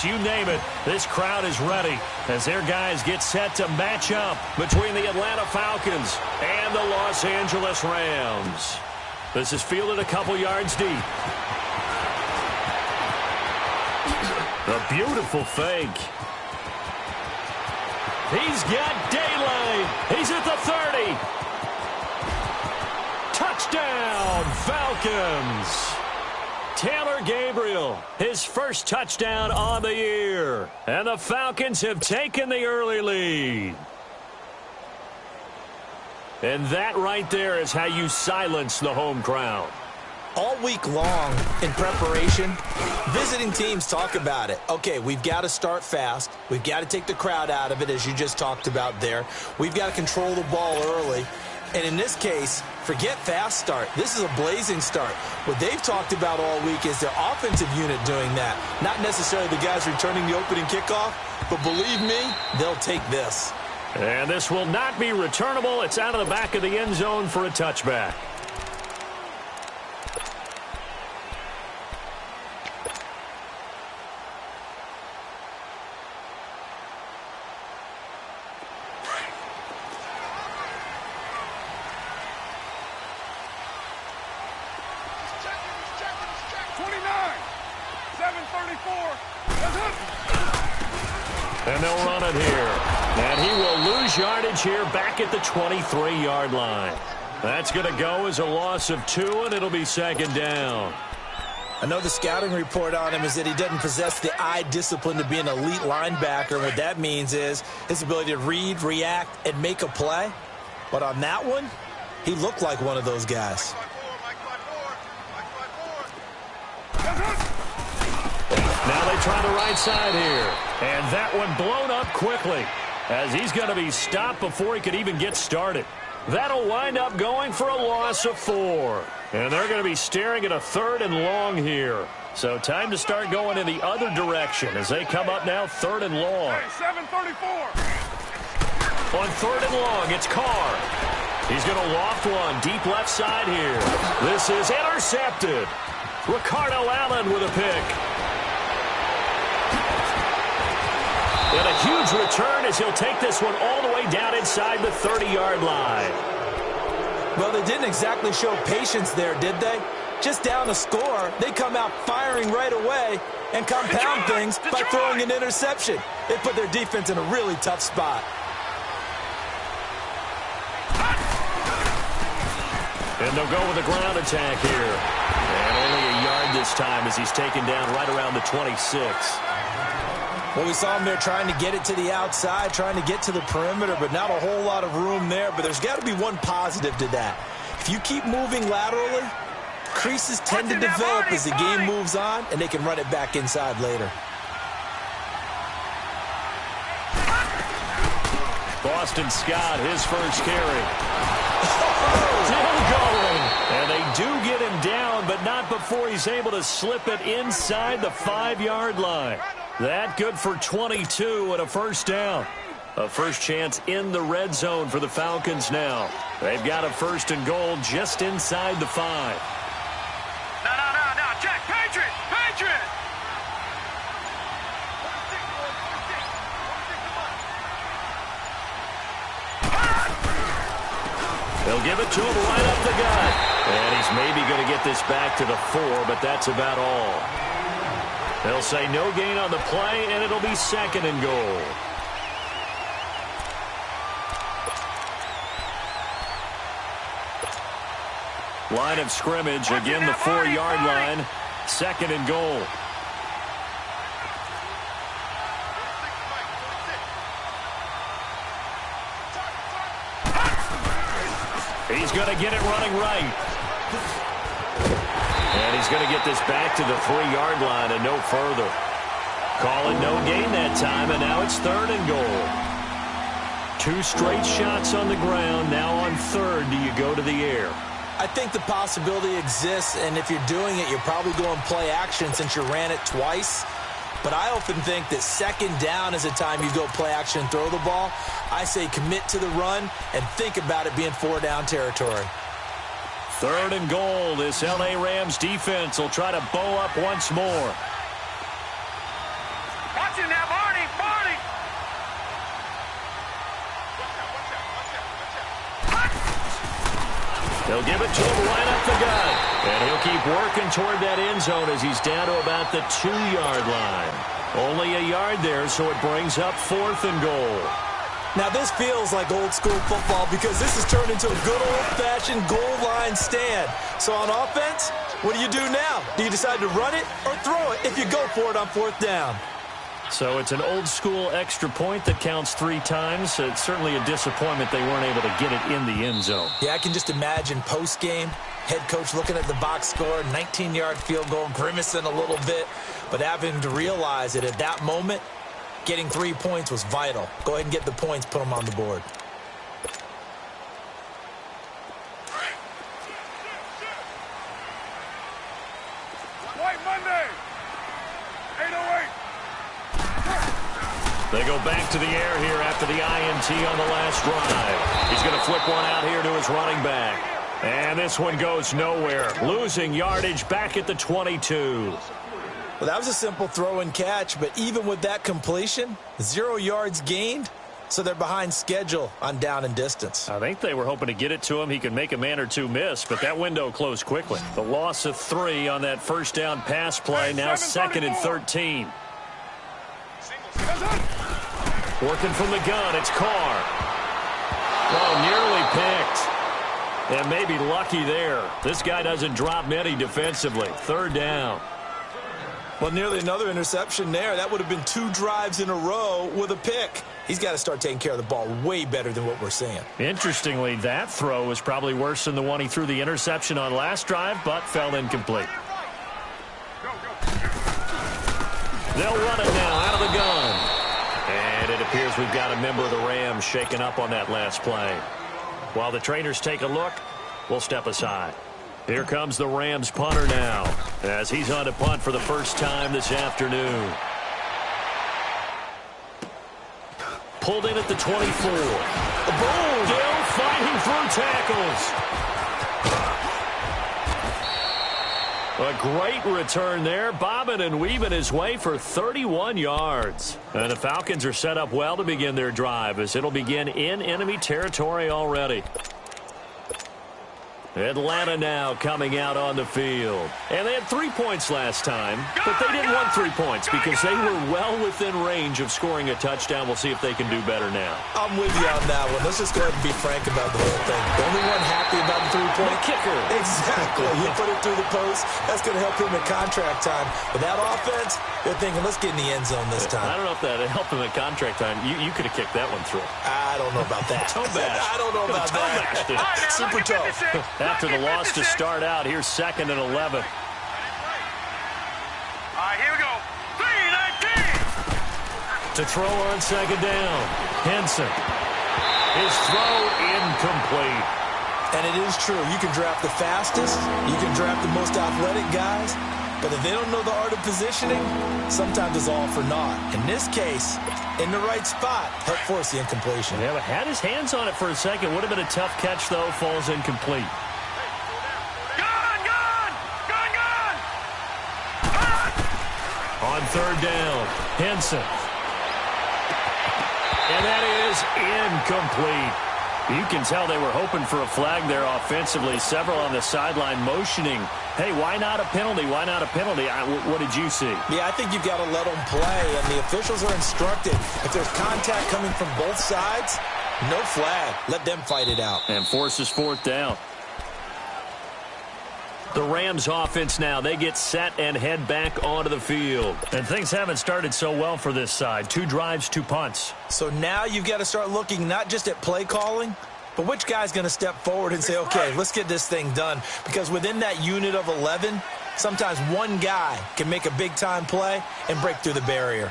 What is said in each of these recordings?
Olympics, you name it, this crowd is ready as their guys get set to match up between the Atlanta Falcons and the Los Angeles Rams. This is fielded a couple yards deep. A beautiful fake. He's got daylight. He's at the 30. Touchdown, Falcons. Taylor Gabriel, his first touchdown on the year. And the Falcons have taken the early lead. And that right there is how you silence the home crowd. All week long in preparation, visiting teams talk about it. Okay, we've got to start fast. We've got to take the crowd out of it, as you just talked about there. We've got to control the ball early. And in this case, forget fast start. This is a blazing start. What they've talked about all week is their offensive unit doing that. Not necessarily the guys returning the opening kickoff, but believe me, they'll take this. And this will not be returnable. It's out of the back of the end zone for a touchback. And they'll run it here. And he will lose yardage here back at the 23-yard line. That's going to go as a loss of 2, and it'll be second down. I know the scouting report on him is that he doesn't possess the eye discipline to be an elite linebacker. What that means is his ability to read, react, and make a play. But on that one, he looked like one of those guys. Now they try the right side here. And that one blown up quickly as he's going to be stopped before he could even get started. That'll wind up going for a loss of 4. And they're going to be staring at a 3rd and long here. So time to start going in the other direction as they come up now 3rd and long. Hey, 734. On 3rd and long, it's Carr. He's going to loft one deep left side here. This is intercepted. Ricardo Allen with a pick. And a huge return as he'll take this one all the way down inside the 30-yard line. Well, they didn't exactly show patience there, did they? Just down a score, they come out firing right away and compound things by throwing an interception. They put their defense in a really tough spot. And they'll go with a ground attack here. And only a yard this time as he's taken down right around the 26. Well, we saw him there trying to get it to the outside, trying to get to the perimeter, but not a whole lot of room there. But there's got to be one positive to that. If you keep moving laterally, creases tend to develop as the game moves on, and they can run it back inside later. Boston Scott, his first carry. Still going. And they do get him down, but not before he's able to slip it inside the 5-yard line. That good for 22 and a first down. A first chance in the red zone for the Falcons now. They've got a 1st and goal just inside the 5. No, Jack, Patriot! They'll give it to him right up the gut. And he's maybe going to get this back to the 4, but that's about all. They'll say no gain on the play, and it'll be 2nd and goal. Line of scrimmage, again the 4-yard line. 2nd and goal. He's going to get it running right. And he's going to get this back to the 3-yard line and no further. Call it no gain that time, and now it's 3rd and goal. 2 straight shots on the ground. Now on 3rd, do you go to the air? I think the possibility exists, and if you're doing it, you're probably going play action since you ran it twice. But I often think that 2nd down is a time you go play action and throw the ball. I say commit to the run and think about it being 4-down territory. 3rd and goal. This L.A. Rams defense will try to bow up once more. They'll give it to him right up the gut. And he'll keep working toward that end zone as he's down to about the 2-yard line. Only a yard there, so it brings up 4th and goal. Now, this feels like old-school football because this has turned into a good old-fashioned goal line stand. So on offense, what do you do now? Do you decide to run it or throw it if you go for it on 4th down? So it's an old-school extra point that counts 3 times. It's certainly a disappointment they weren't able to get it in the end zone. Yeah, I can just imagine post-game, head coach looking at the box score, 19-yard field goal, grimacing a little bit, but having to realize that at that moment, getting 3 points was vital. Go ahead and get the points, put them on the board. White Monday. 808. They go back to the air here after the INT on the last drive. He's going to flip one out here to his running back. And this one goes nowhere. Losing yardage back at the 22. Well, that was a simple throw and catch, but even with that completion, 0 yards gained, so they're behind schedule on down and distance. I think they were hoping to get it to him. He could make a man or two miss, but that window closed quickly. The loss of 3 on that first down pass play, now 2nd and 13. Working from the gun, it's Carr. Oh, nearly picked. And maybe lucky there. This guy doesn't drop many defensively. 3rd down. Well, nearly another interception there. That would have been 2 drives in a row with a pick. He's got to start taking care of the ball way better than what we're seeing. Interestingly, that throw was probably worse than the one he threw the interception on last drive, but fell incomplete. They'll run it now out of the gun. And it appears we've got a member of the Rams shaken up on that last play. While the trainers take a look, we'll step aside. Here comes the Rams punter now, as he's on to punt for the first time this afternoon. Pulled in at the 24. Boom! Still fighting through tackles. A great return there, bobbing and weaving his way for 31 yards. And the Falcons are set up well to begin their drive, as it'll begin in enemy territory already. Atlanta now coming out on the field. And they had 3 points last time, but they didn't want 3 points because they were well within range of scoring a touchdown. We'll see if they can do better now. I'm with you on that one. Let's just go ahead and be frank about the whole thing. The only one happy about the 3-point kicker. Exactly. You put it through the post. That's going to help him at contract time. But that offense, they're thinking, let's get in the end zone this time. I don't know if that helped him at contract time. You could have kicked that one through. I don't know about that. Toe bash. I don't know about that. Super toe. After the loss to start out, here's 2nd and 11. All right, here we go. 3-19. To throw on 2nd down. Henson. His throw incomplete. And it is true. You can draft the fastest. You can draft the most athletic guys. But if they don't know the art of positioning, sometimes it's all for naught. In this case, in the right spot, help force the incompletion. Yeah, but had his hands on it for a second. Would have been a tough catch, though. Falls incomplete. On 3rd down, Henson. And that is incomplete. You can tell they were hoping for a flag there offensively. Several on the sideline motioning, hey, why not a penalty? Why not a penalty? What did you see? Yeah, I think you've got to let them play, and the officials are instructed. If there's contact coming from both sides, no flag. Let them fight it out. And forces 4th down. The Rams offense now, they get set and head back onto the field. And things haven't started so well for this side. 2 drives, 2 punts. So now you've got to start looking not just at play calling, but which guy's going to step forward and say, okay, let's get this thing done. Because within that unit of 11, sometimes one guy can make a big-time play and break through the barrier.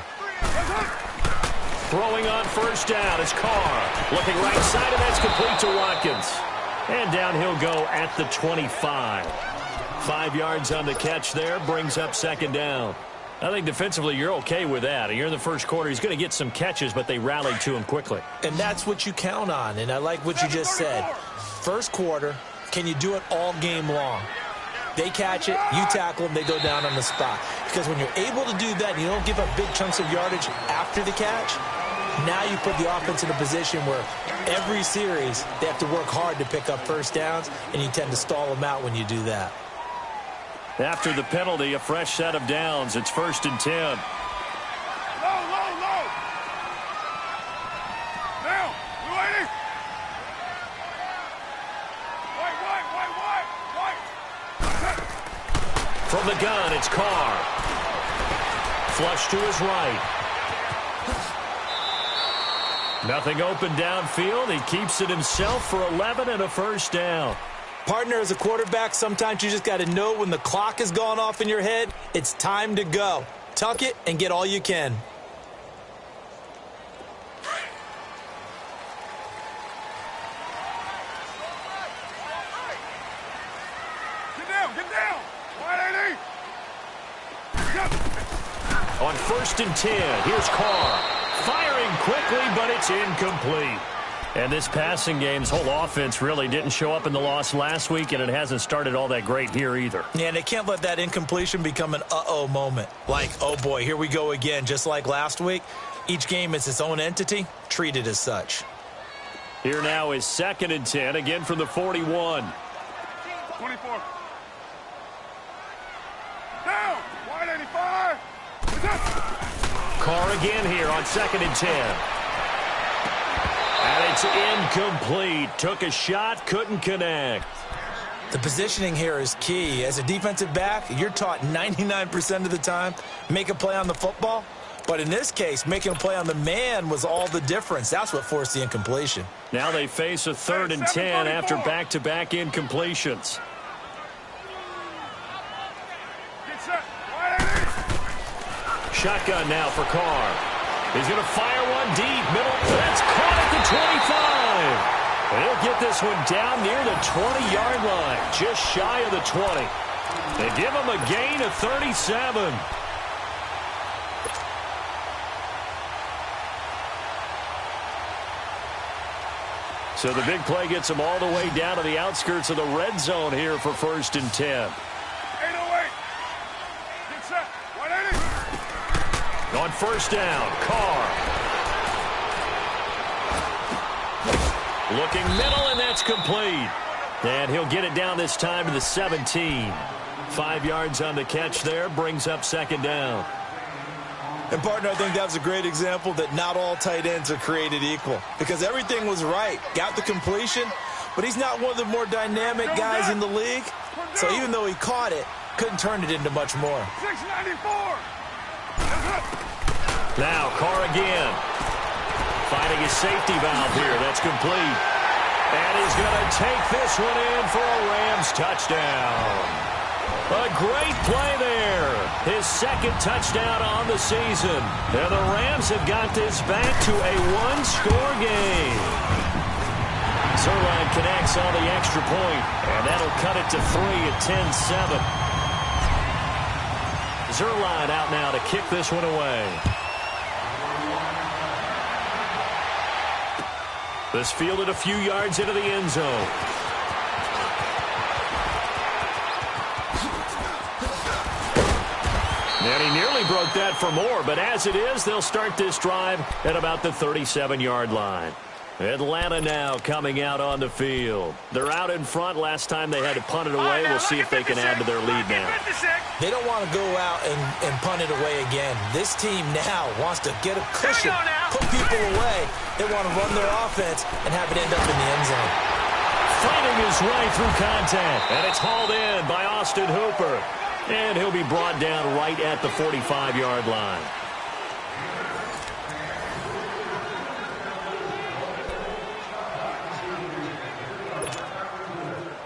Throwing on 1st down is Carr. Looking right side, and that's complete to Watkins. And down he'll go at the 25. 5 yards on the catch there, brings up 2nd down. I think defensively you're okay with that. You're in the first quarter. He's going to get some catches, but they rallied to him quickly. And that's what you count on, and I like what you just said. First quarter, can you do it all game long? They catch it, you tackle them, they go down on the spot. Because when you're able to do that and you don't give up big chunks of yardage after the catch, Now you put the offense in a position where every series they have to work hard to pick up first downs, and you tend to stall them out when you do that. After the penalty, a fresh set of downs. It's 1st and 10. Low. Now, you lady. White. From the gun, it's Carr. Flush to his right. Nothing open downfield. He keeps it himself for 11 and a first down. Partner, as a quarterback, sometimes you just got to know when the clock has gone off in your head, it's time to go. Tuck it and get all you can. Get down. Wide 80. On 1st and 10, here's Carr. Firing quickly, but it's incomplete. And this passing game's whole offense really didn't show up in the loss last week, and it hasn't started all that great here either. Yeah, and they can't let that incompletion become an uh-oh moment. Like, oh boy, here we go again, just like last week. Each game is its own entity, treat it as such. Here now is 2nd and 10, again from the 41. 24. Down. Wide 85. Carr again here on 2nd and 10. And it's incomplete. Took a shot, couldn't connect. The positioning here is key. As a defensive back, you're taught 99% of the time, make a play on the football. But in this case, making a play on the man was all the difference. That's what forced the incompletion. Now they face a 3rd and 10 after back-to-back incompletions. Get set. Wide 80. Shotgun now for Carr. He's going to fire one deep. Middle. That's caught at the 25. And he'll get this one down near the 20-yard line. Just shy of the 20. They give him a gain of 37. So the big play gets him all the way down to the outskirts of the red zone here for 1st and 10. 808. Get set. Wide 80. On 1st down, Carr. Looking middle, and that's complete. And he'll get it down this time to the 17. 5 yards on the catch there, brings up 2nd down. And, partner, I think that was a great example that not all tight ends are created equal. Because everything was right. Got the completion, but he's not one of the more dynamic guys in the league. So even though he caught it, couldn't turn it into much more. 694. Now, Carr again. Finding his safety valve here. That's complete. And he's going to take this one in for a Rams touchdown. A great play there. His 2nd touchdown on the season. And the Rams have got this back to a one-score game. Zerline connects on the extra point, and that'll cut it to 3 at 10-7. Zerline out now to kick this one away. This fielded a few yards into the end zone. And he nearly broke that for more, but as it is, they'll start this drive at about the 37-yard line. Atlanta now coming out on the field. They're out in front. Last time they had to punt it away. We'll see if they can add to their lead now. They don't want to go out and punt it away again. This team now wants to get a cushion, put people away. They want to run their offense and have it end up in the end zone. Fighting his way through contact, and it's hauled in by Austin Hooper. And he'll be brought down right at the 45-yard line.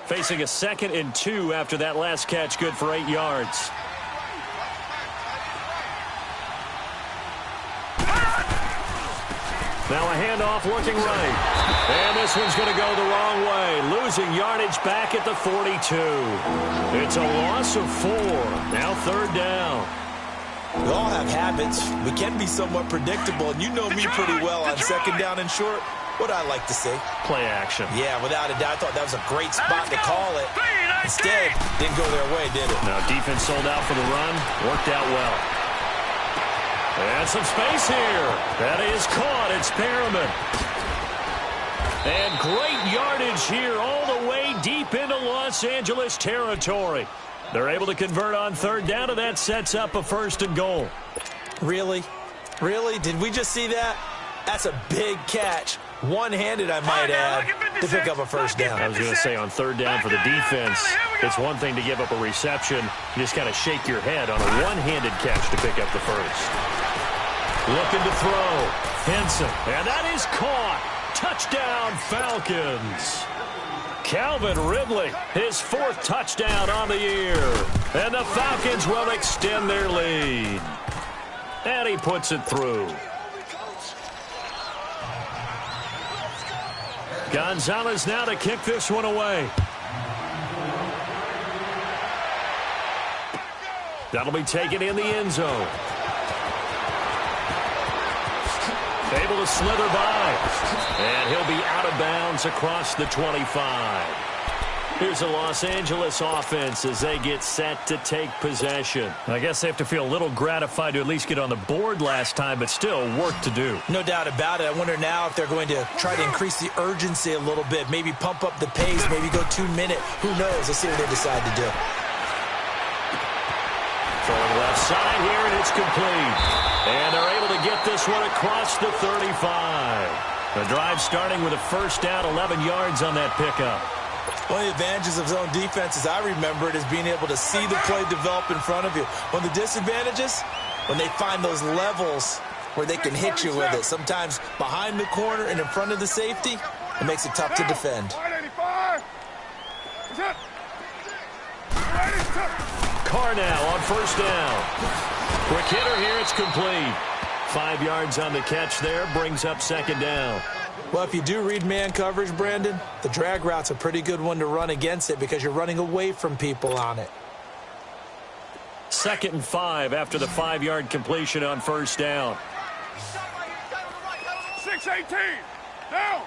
Facing a 2nd and 2 after that last catch, good for 8 yards. Now a handoff looking right. And this one's going to go the wrong way. Losing yardage back at the 42. It's a loss of 4. Now 3rd down. We all have habits. We can be somewhat predictable, and you know me pretty well on 2nd down and short. What I like to see. Play action. Yeah, without a doubt. I thought that was a great spot to call it. Instead, didn't go their way, did it? Now defense sold out for the run. Worked out well. And some space here. That is caught. It's Perriman. And great yardage here all the way deep into Los Angeles territory. They're able to convert on third down, and that sets up a 1st and goal. Really? Really? Did we just see that? That's a big catch. One-handed, I might add, to pick up a 1st down. I was going to say on third down for the defense, it's one thing to give up a reception. You just kind of shake your head on a one-handed catch to pick up the 1st. Looking to throw. Henson. And that is caught. Touchdown, Falcons. Calvin Ridley, his 4th touchdown on the year. And the Falcons will extend their lead. And he puts it through. Gonzalez now to kick this one away. That'll be taken in the end zone. Able to slither by. And he'll be out of bounds across the 25. Here's the Los Angeles offense as they get set to take possession. I guess they have to feel a little gratified to at least get on the board last time, but still work to do. No doubt about it. I wonder now if they're going to try to increase the urgency a little bit, maybe pump up the pace, maybe go 2-minute. Who knows? Let's see what they decide to do. Throwing left side here, and it's complete. And they're able to get this one across the 35. The drive starting with a 1st down, 11 yards on that pickup. One of the advantages of zone defense, as I remember it, is being able to see the play develop in front of you. One of the disadvantages, when they find those levels where they can hit you with it. Sometimes behind the corner and in front of the safety, it makes it tough to defend. Carr now on 1st down. Quick hitter here, it's complete. 5 yards on the catch there, brings up 2nd down. Well, if you do read man coverage, Brandon, the drag route's a pretty good one to run against it because you're running away from people on it. 2nd and 5 after the 5-yard completion on 1st down. 6-18. Down.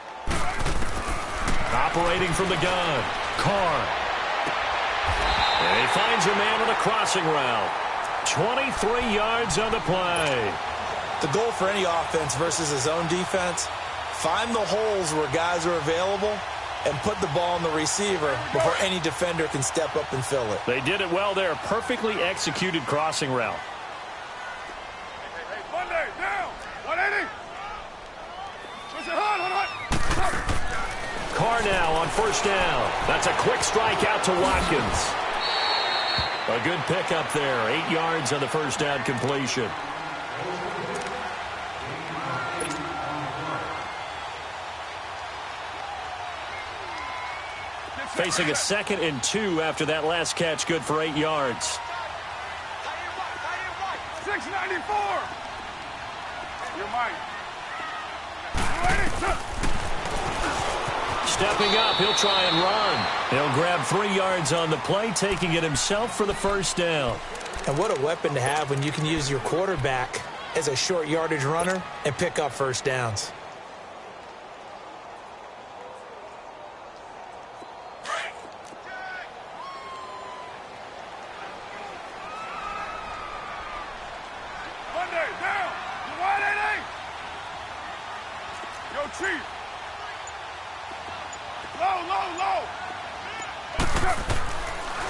Operating from the gun. Carr. And he finds a man on a crossing route. 23 yards on the play. The goal for any offense versus a zone defense, find the holes where guys are available and put the ball on the receiver before any defender can step up and fill it. They did it well there. Perfectly executed crossing route. Monday, down. 180. Carr now on 1st down. That's a quick strike out to Watkins. A good pickup there. 8 yards on the 1st down completion. Facing a 2nd and 2 after that last catch, good for 8 yards. 694. You're mine. Stepping up, he'll try and run. He'll grab 3 yards on the play, taking it himself for the 1st down. And what a weapon to have when you can use your quarterback as a short yardage runner and pick up 1st downs.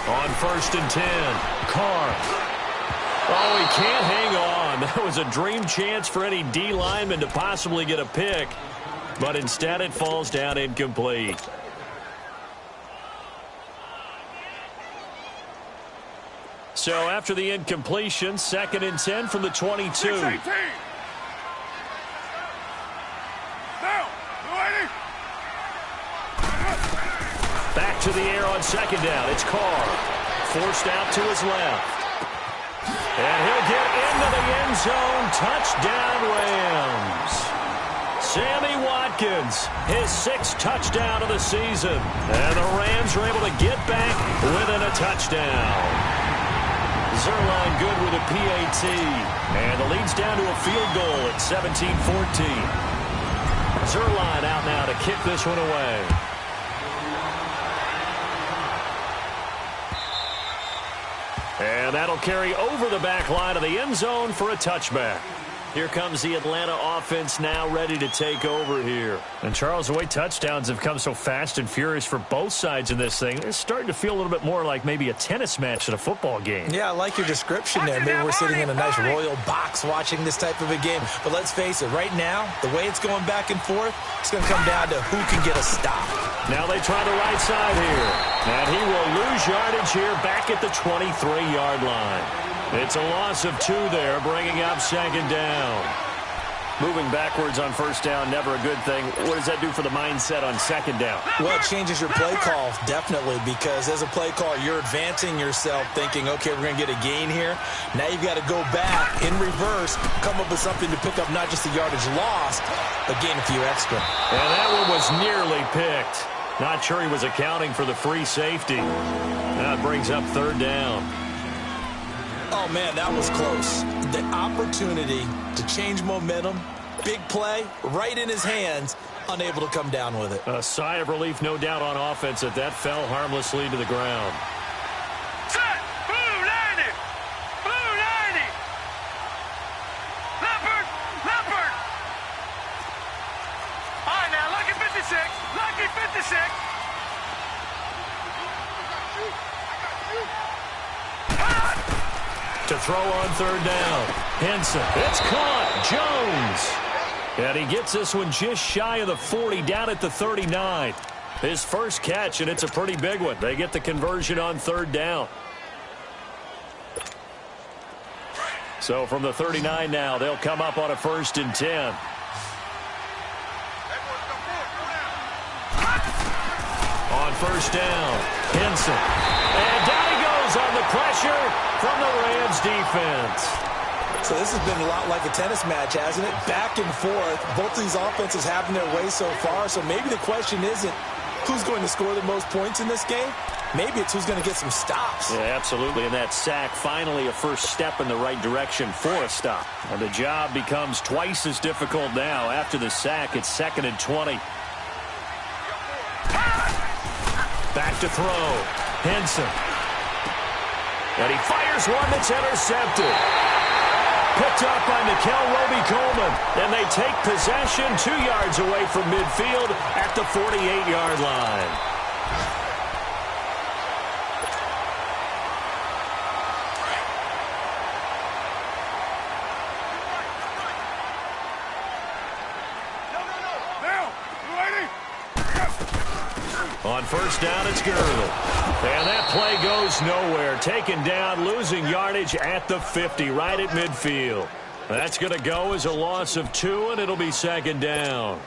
On 1st and 10, Carr. Oh, he can't hang on. That was a dream chance for any D lineman to possibly get a pick, but instead it falls down incomplete. So after the incompletion, 2nd and 10 from the 22. 6-18. Back to the air on 2nd down. It's Carr. Forced out to his left. And he'll get into the end zone. Touchdown, Rams. Sammy Watkins, his 6th touchdown of the season. And the Rams are able to get back within a touchdown. Zerline good with a PAT. And the lead's down to a field goal at 17-14. Zerline out now to kick this one away. And that'll carry over the back line of the end zone for a touchback. Here comes the Atlanta offense now ready to take over here. And, Charles, the way touchdowns have come so fast and furious for both sides in this thing, it's starting to feel a little bit more like maybe a tennis match at a football game. Yeah, I like your description there. Maybe we're sitting in a nice royal box watching this type of a game. But let's face it, right now, the way it's going back and forth, it's going to come down to who can get a stop. Now they try the right side here. And he will lose yardage here back at the 23-yard line. It's a loss of 2 there, bringing up second down. Moving backwards on first down, never a good thing. What does that do for the mindset on second down? Well, it changes your play call, definitely, because as a play call, you're advancing yourself thinking, okay, we're going to get a gain here. Now you've got to go back in reverse, come up with something to pick up not just the yardage lost, but gain a few extra. And that one was nearly picked. Not sure he was accounting for the free safety. That brings up third down. Oh, man, that was close. The opportunity to change momentum, big play, right in his hands, unable to come down with it. A sigh of relief, no doubt, on offense that fell harmlessly to the ground. Set! Blue 90! Blue 90! Leopard! Leopard! All right, now, lucky 56! Lucky 56! To throw on third down. Henson. It's caught. Jones. And he gets this one just shy of the 40, down at the 39. His first catch, and it's a pretty big one. They get the conversion on third down. So from the 39 now, they'll come up on a 1st and 10. On first down, Henson. And down he goes on the pressure from the Rams defense. So this has been a lot like a tennis match, hasn't it? Back and forth. Both of these offenses having their way so far. So maybe the question isn't who's going to score the most points in this game. Maybe it's who's going to get some stops. Yeah, absolutely. And that sack, finally a first step in the right direction for a stop. And the job becomes twice as difficult now. After the sack, it's 2nd and 20. Back to throw. Henson. And he fires one that's intercepted. Picked up by Nikel Roby-Coleman. And they take possession 2 yards away from midfield at the 48-yard line. On first down, it's Girdle. And that play goes nowhere. Taken down, losing yardage at the 50, right at midfield. That's going to go as a loss of 2, and it'll be second down.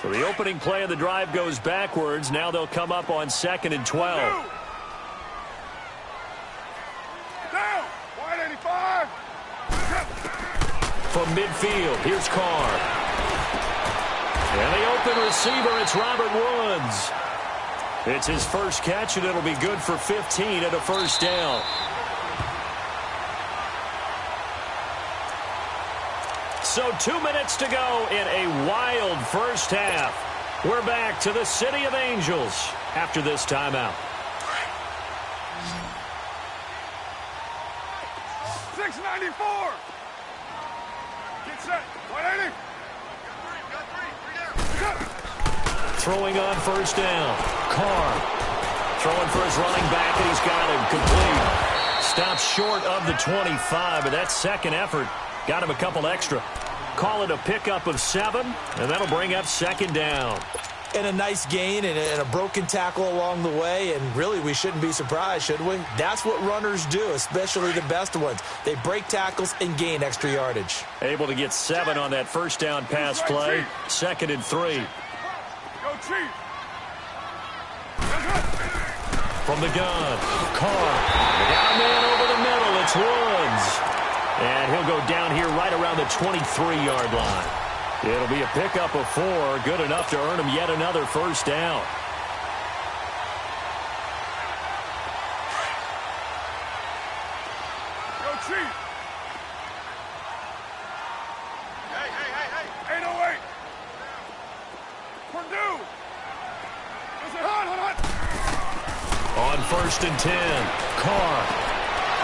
So the opening play of the drive goes backwards. Now they'll come up on 2nd and 12. Down! 185! From midfield, here's Carr. And the open receiver, it's Robert Woods. It's his first catch, and it'll be good for 15 at a first down. So 2 minutes to go in a wild first half. We're back to the City of Angels after this timeout. 694! Get set! 180! Throwing on first down. Carr throwing for his running back, and he's got him complete. Stops short of the 25, but that second effort got him a couple extra. Call it a pickup of 7, and that'll bring up second down. And a nice gain and a broken tackle along the way, and really we shouldn't be surprised, should we? That's what runners do, especially the best ones. They break tackles and gain extra yardage. Able to get 7 on that first down pass play. 2nd and 3. Go Chief! From the gun, Carr. They got a man over the middle. It's Woods. And he'll go down here right around the 23-yard line. It'll be a pickup of 4. Good enough to earn him yet another first down. Go Chief! Hey! 808! Purdue! Is it hot? On 1st and 10, Carr.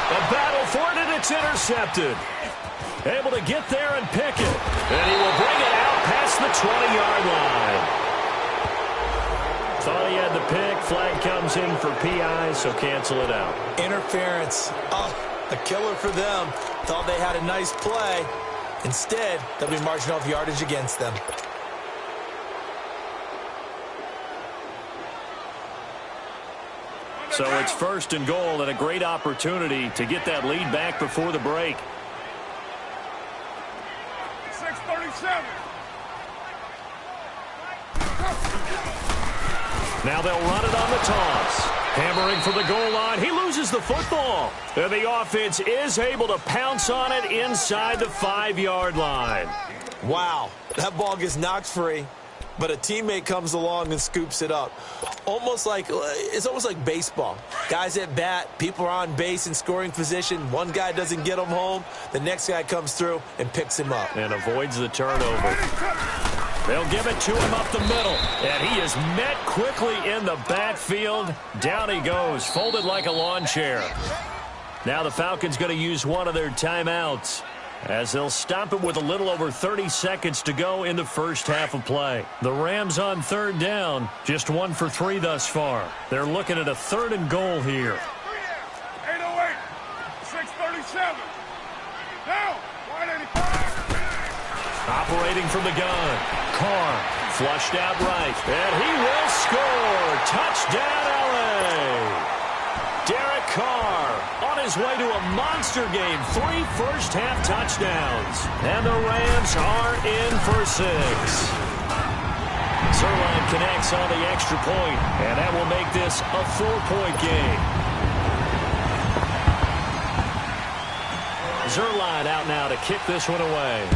A battle for it, and it's intercepted. Able to get there and pick it. And he will bring it out past the 20-yard line. Thought he had the pick. Flag comes in for PI, so cancel it out. Interference. Oh, a killer for them. Thought they had a nice play. Instead, they'll be marching off yardage against them. So it's 1st and goal and a great opportunity to get that lead back before the break. 6:37. Now they'll run it on the toss. Hammering for the goal line. He loses the football. And the offense is able to pounce on it inside the 5-yard line. Wow, that ball gets knocked free, but a teammate comes along and scoops it up. It's almost like baseball. Guys at bat, people are on base in scoring position. One guy doesn't get him home. The next guy comes through and picks him up. And avoids the turnover. They'll give it to him up the middle. And he is met quickly in the backfield. Down he goes, folded like a lawn chair. Now the Falcons going to use one of their timeouts, as they'll stop it with a little over 30 seconds to go in the first half of play. The Rams on 3rd down, just 1 for 3 thus far. They're looking at a 3rd and goal here. 8:08. 6:37. Down. Wide 85. Operating from the gun. Carr flushed out right. And he will score. Touchdown, LA. Derek Carr on his way to a monster game. 3 first-half touchdowns. And the Rams are in for 6. Zerline connects on the extra point, and that will make this a 4-point game. Zerline out now to kick this one away.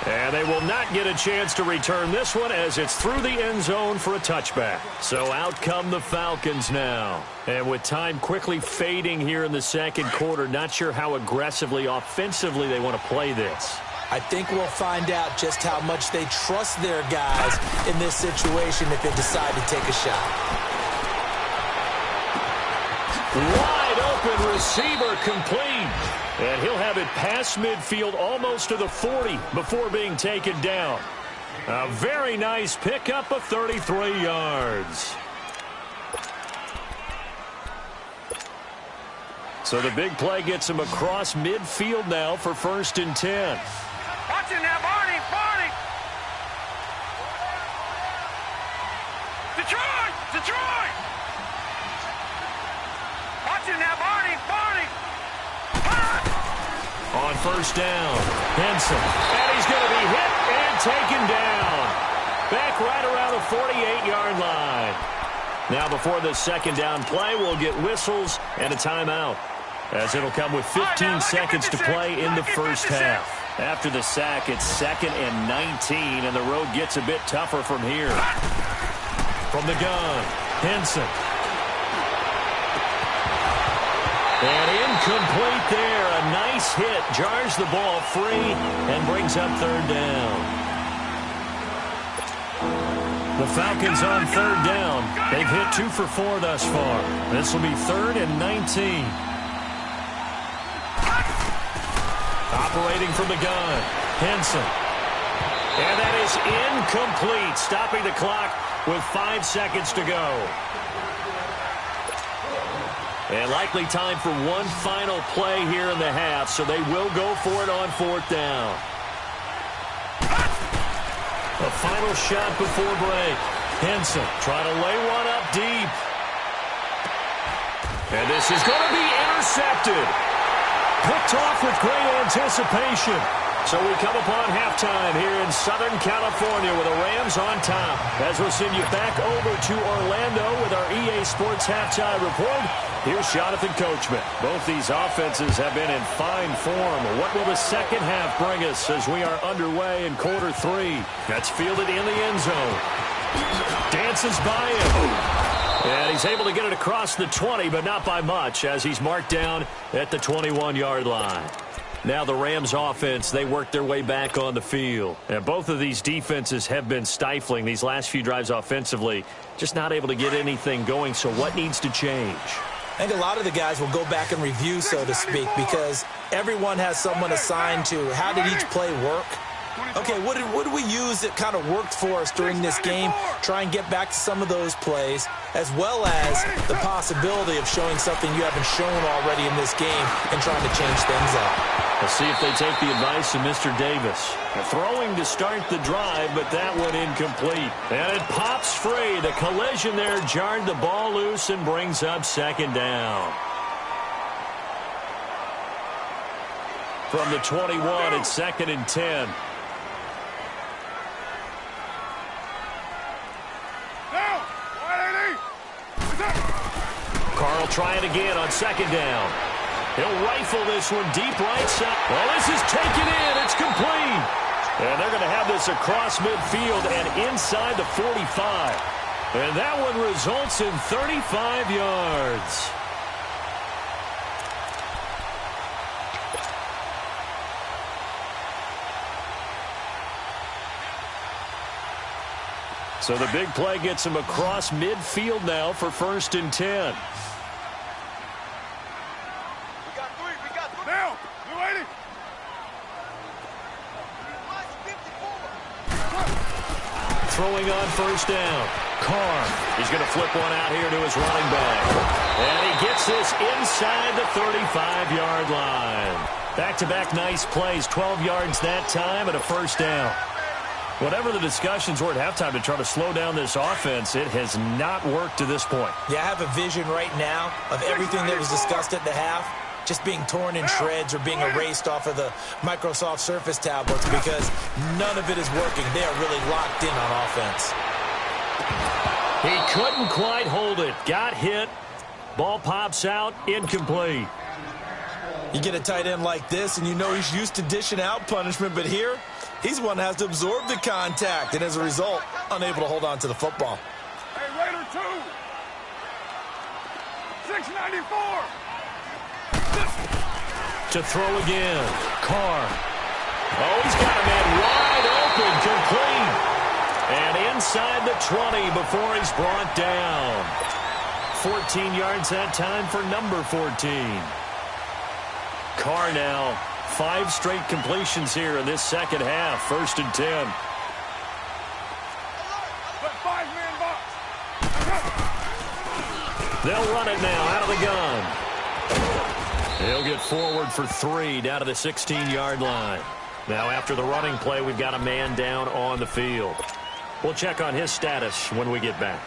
And they will not get a chance to return this one as it's through the end zone for a touchback. So out come the Falcons now. And with time quickly fading here in the second quarter, not sure how aggressively, offensively they want to play this. I think we'll find out just how much they trust their guys in this situation if they decide to take a shot. Wide open receiver complete. And he'll have it past midfield almost to the 40 before being taken down. A very nice pickup of 33 yards. So the big play gets him across midfield now for 1st and 10. Watch it now, Barney. Barney. Detroit. Detroit. Watch it now, Barney. Barney. On 1st down, Henson. And he's going to be hit and taken down. Back right around the 48-yard line. Now before the 2nd down play, we'll get whistles and a timeout, as it'll come with 15 seconds to play in the first half. After the sack, it's 2nd and 19, and the road gets a bit tougher from here. From the gun, Henson. And incomplete there. A nice hit. Jars the ball free and brings up 3rd down. The Falcons on 3rd down. They've hit 2 for 4 thus far. This will be 3rd and 19. Operating from the gun, Henson. And that is incomplete. Stopping the clock with 5 seconds to go. And likely time for one final play here in the half, so they will go for it on 4th down. A final shot before break. Henson trying to lay one up deep. And this is going to be intercepted. Picked off with great anticipation. So we come upon halftime here in Southern California with the Rams on top. As we'll send you back over to Orlando with our EA Sports Halftime Report, here's Jonathan Coachman. Both these offenses have been in fine form. What will the second half bring us as we are underway in quarter 3? That's fielded in the end zone. Dances by him. And he's able to get it across the 20, but not by much, as he's marked down at the 21-yard line. Now the Rams offense, they work their way back on the field. And both of these defenses have been stifling these last few drives offensively. Just not able to get anything going. So what needs to change? I think a lot of the guys will go back and review, so to speak, because everyone has someone assigned to how did each play work. Okay, what did we use that kind of worked for us during this game? Try and get back to some of those plays, as well as the possibility of showing something you haven't shown already in this game and trying to change things up. We'll see if they take the advice of Mr. Davis. Throwing to start the drive, but that one incomplete. And it pops free. The collision there jarred the ball loose and brings up second down. From the 21, it's 2nd and 10. Carl trying again on 2nd down. He'll rifle this one deep right side. Well, this is taken in. It's complete. And they're going to have this across midfield and inside the 45. And that one results in 35 yards. So the big play gets him across midfield now for 1st and 10. Now, you ready? Throwing on 1st down. Carr. He's going to flip one out here to his running back. And he gets this inside the 35-yard line. Back-to-back nice plays. 12 yards that time and a 1st down. Whatever the discussions were at halftime to try to slow down this offense, it has not worked to this point. Yeah, I have a vision right now of everything that was discussed at the half just being torn in shreds or being erased off of the Microsoft Surface tablets because none of it is working. They are really locked in on offense. He couldn't quite hold it. Got hit. Ball pops out. Incomplete. You get a tight end like this, and you know he's used to dishing out punishment, but here, he's the one that has to absorb the contact, and as a result, unable to hold on to the football. Hey, Raider 2. 694. To throw again. Carr. Oh, he's got a man wide open. Complete. And inside the 20 before he's brought down. 14 yards that time for number 14. Carr now, 5 straight completions here in this second half. 1st and 10. But 5-man box. They'll run it now out of the gun. He'll get forward for 3 down to the 16-yard line. Now after the running play, we've got a man down on the field. We'll check on his status when we get back.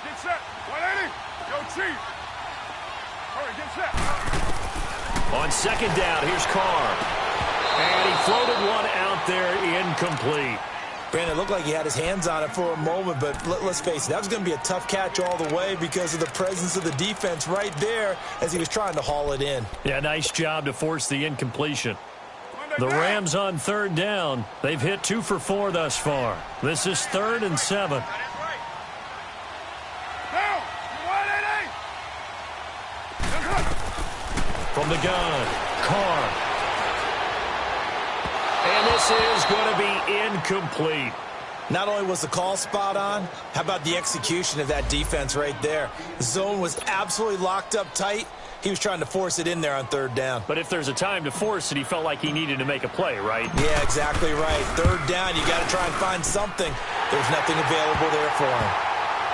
Get set. 180. Yo, Chief. Hurry, get set. On 2nd down, here's Carr. And he floated one out there incomplete. Brandon, it looked like he had his hands on it for a moment, but let's face it, that was going to be a tough catch all the way because of the presence of the defense right there as he was trying to haul it in. Yeah, nice job to force the incompletion. The Rams on 3rd down. They've hit 2 for 4 thus far. This is 3rd and 7. From the gun, Carr. And this is going to be incomplete. Not only was the call spot on, how about the execution of that defense right there? The zone was absolutely locked up tight. He was trying to force it in there on 3rd down. But if there's a time to force it, he felt like he needed to make a play, right? Yeah, exactly right. 3rd down, you got to try and find something. There's nothing available there for him.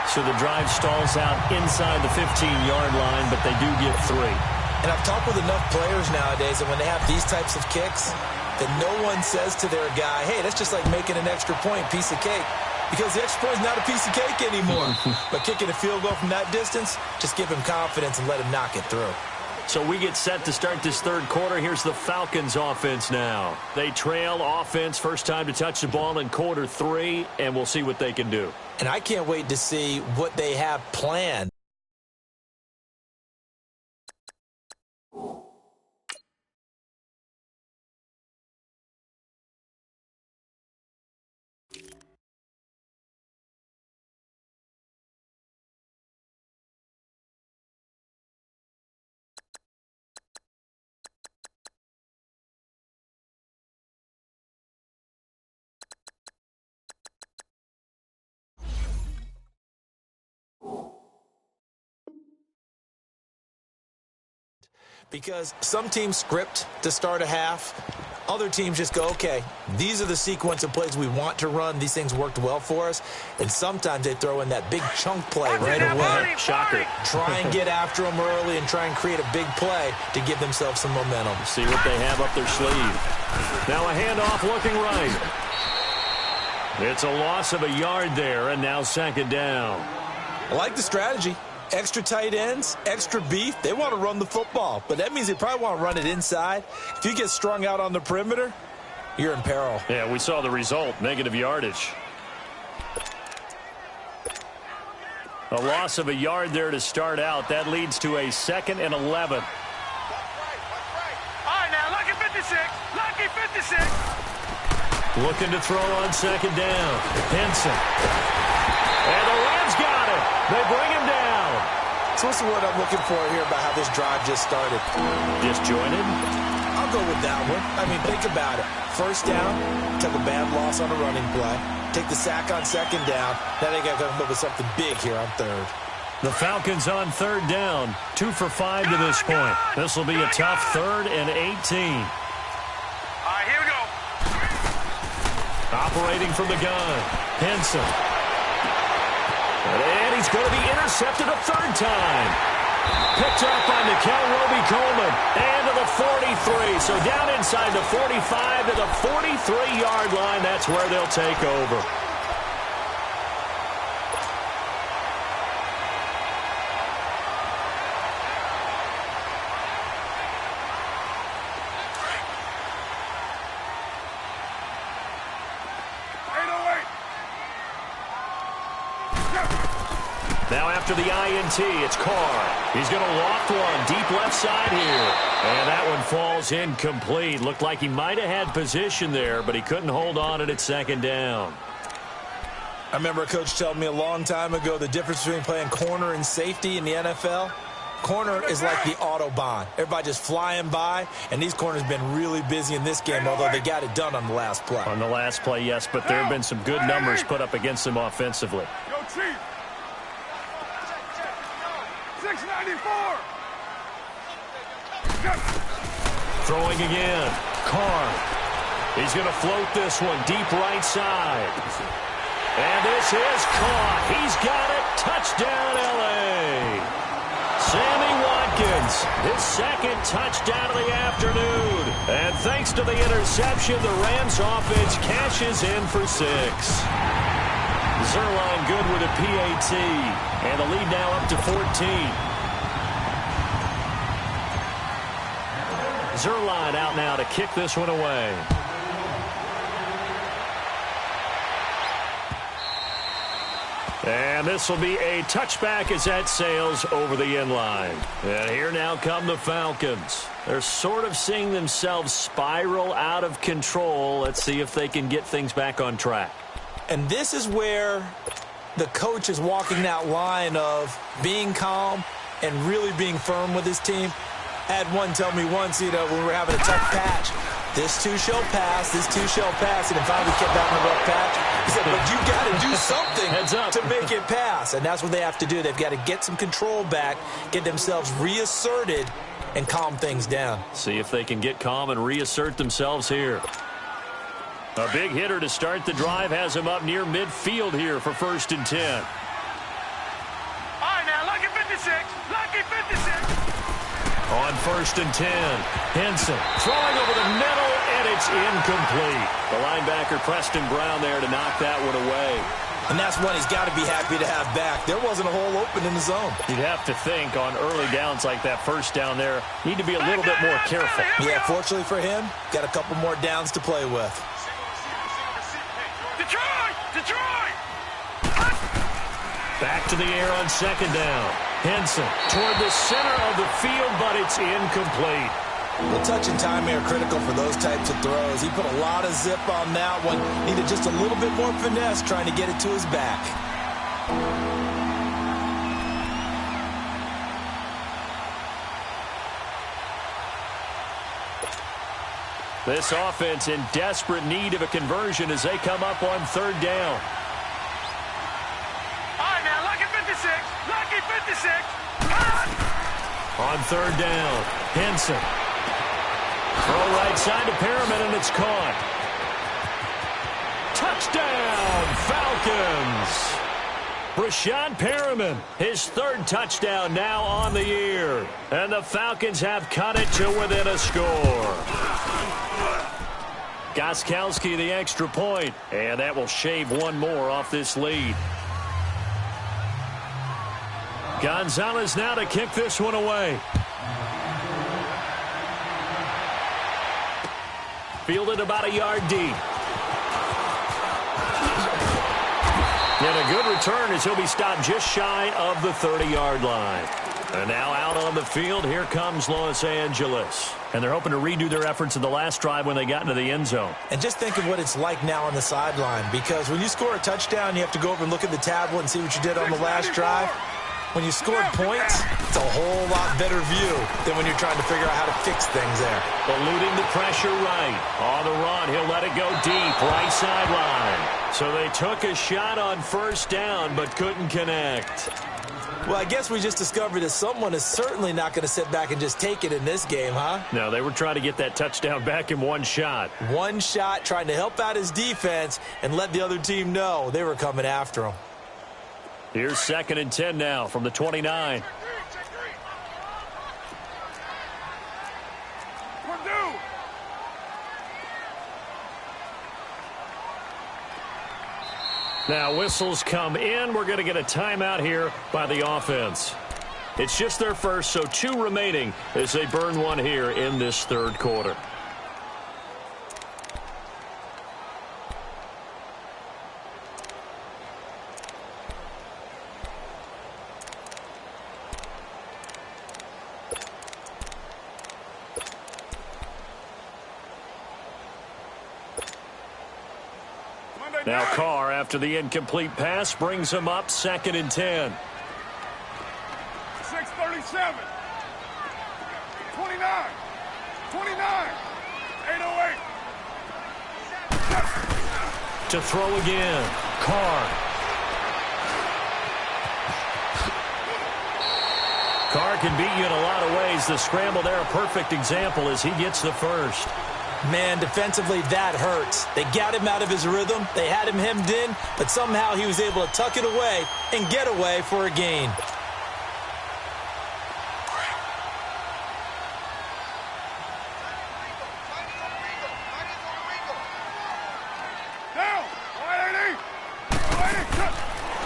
So the drive stalls out inside the 15-yard line, but they do get 3. And I've talked with enough players nowadays that when they have these types of kicks, that no one says to their guy, hey, that's just like making an extra point, piece of cake. Because the extra point is not a piece of cake anymore. But kicking a field goal from that distance, just give him confidence and let him knock it through. So we get set to start this 3rd quarter. Here's the Falcons offense now. They trail offense, first time to touch the ball in quarter 3, and we'll see what they can do. And I can't wait to see what they have planned. Because some teams script to start a half. Other teams just go, okay, these are the sequence of plays we want to run. These things worked well for us. And sometimes they throw in that big chunk play right away. Shocker. Try and get after them early and try and create a big play to give themselves some momentum. See what they have up their sleeve. Now a handoff looking right. It's a loss of a yard there, and now second down. I like the strategy. Extra tight ends, extra beef. They want to run the football, but that means they probably want to run it inside. If you get strung out on the perimeter, you're in peril. Yeah, we saw the result, negative yardage. A loss of a yard there to start out. That leads to a 2nd and 11. All right, now, lucky 56. Lucky 56. Looking to throw on second down. Henson. And the Rams got it. They bring him down. So what's the word I'm looking for here about how this drive just started? Disjointed? I'll go with that one. I mean, think about it. First down, took a bad loss on a running play. Take the sack on second down. Now they got to come up with something big here on third. The Falcons on third down. 2 for 5 to this point. This will be a tough 3rd and 18. All right, here we go. Operating from the gun. Henson. And he's going to be intercepted a 3rd time. Picked up by Nikel Roby-Coleman. And to the 43. So down inside the 45 to the 43-yard line. That's where they'll take over. Now after the INT, it's Carr. He's going to loft one deep left side here. And that one falls incomplete. Looked like he might have had position there, but he couldn't hold on it at second down. I remember a coach telling me a long time ago the difference between playing corner and safety in the NFL. Corner is like the Autobahn. Everybody just flying by, and these corners have been really busy in this game, although they got it done on the last play. On the last play, yes, but there have been some good numbers put up against them offensively. Yo, Chief. 694. Throwing again. Carr. He's going to float this one deep right side. And this is caught. He's got it. Touchdown, L.A. Sammy Watkins, his 2nd touchdown of the afternoon. And thanks to the interception, the Rams offense cashes in for 6. Zerline good with a PAT. And the lead now up to 14. Zerline out now to kick this one away. And this will be a touchback as that sails over the end line. And here now come the Falcons. They're sort of seeing themselves spiral out of control. Let's see if they can get things back on track. And this is where the coach is walking that line of being calm and really being firm with his team. I had one tell me once, when we were having a tough patch, this too shall pass, this too shall pass, and finally kept having a rough patch. He said, but you got to do something to make it pass, and that's what they have to do. They've got to get some control back, get themselves reasserted, and calm things down. See if they can get calm and reassert themselves here. A big hitter to start the drive has him up near midfield here for 1st and 10. All right, now, lucky 56. Lucky 56. On 1st and 10, Henson throwing over the middle, and it's incomplete. The linebacker, Preston Brown, there to knock that one away. And that's one he's got to be happy to have back. There wasn't a hole open in the zone. You'd have to think on early downs like that, first down there, need to be a little bit more careful. Yeah, fortunately for him, got a couple more downs to play with. Detroit! Detroit! Back to the air on second down. Henson toward the center of the field, but it's incomplete. The touch and time are critical for those types of throws. He put a lot of zip on that one. Needed just a little bit more finesse trying to get it to his back. This offense in desperate need of a conversion as they come up on 3rd down. All right, now, lucky 56. Lucky 56. On third down, Henson. Throw right side to Perriman, and it's caught. Touchdown, Falcons! Brashad Perriman, his third touchdown now on the year. And the Falcons have cut it to within a score. Gostkowski the extra point, and that will shave one more off this lead. Gonzalez now to kick this one away. Fielded about a yard deep. And a good return as he'll be stopped just shy of the 30-yard line. And now out on the field, here comes Los Angeles. And they're hoping to redo their efforts in the last drive when they got into the end zone. And just think of what it's like now on the sideline, because when you score a touchdown, you have to go over and look at the tablet and see what you did on the last drive. When you scored points, it's a whole lot better view than when you're trying to figure out how to fix things there. Eluding the pressure right. On the run, he'll let it go deep, right sideline. So they took a shot on first down, but couldn't connect. Well, I guess we just discovered that someone is certainly not going to sit back and just take it in this game, huh? No, they were trying to get that touchdown back in one shot. One shot, trying to help out his defense and let the other team know they were coming after him. Here's 2nd and 10 now from the 29. Now whistles come in. We're going to get a timeout here by the offense. It's just their first, so 2 remaining as they burn one here in this third quarter. Now Carr, after the incomplete pass, brings him up 2nd and 10. 6:37. 29. 29. 8:08. To throw again. Carr. Carr can beat you in a lot of ways. The scramble there, a perfect example as he gets the first. Man, defensively, that hurts. They got him out of his rhythm. They had him hemmed in, but somehow he was able to tuck it away and get away for a gain.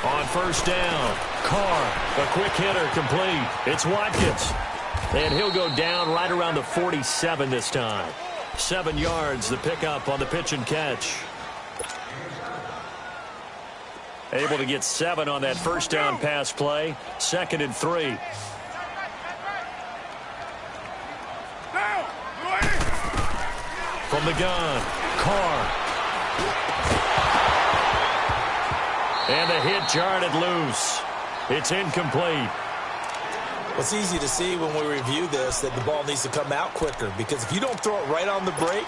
On first down, Carr, a quick hitter, complete. It's Watkins. And he'll go down right around the 47 this time. 7 yards, the pickup on the pitch and catch. Able to get 7 on that first down pass play. 2nd and 3. From the gun, Carr. And the hit jarred it loose. It's incomplete. It's easy to see when we review this that the ball needs to come out quicker, because if you don't throw it right on the break,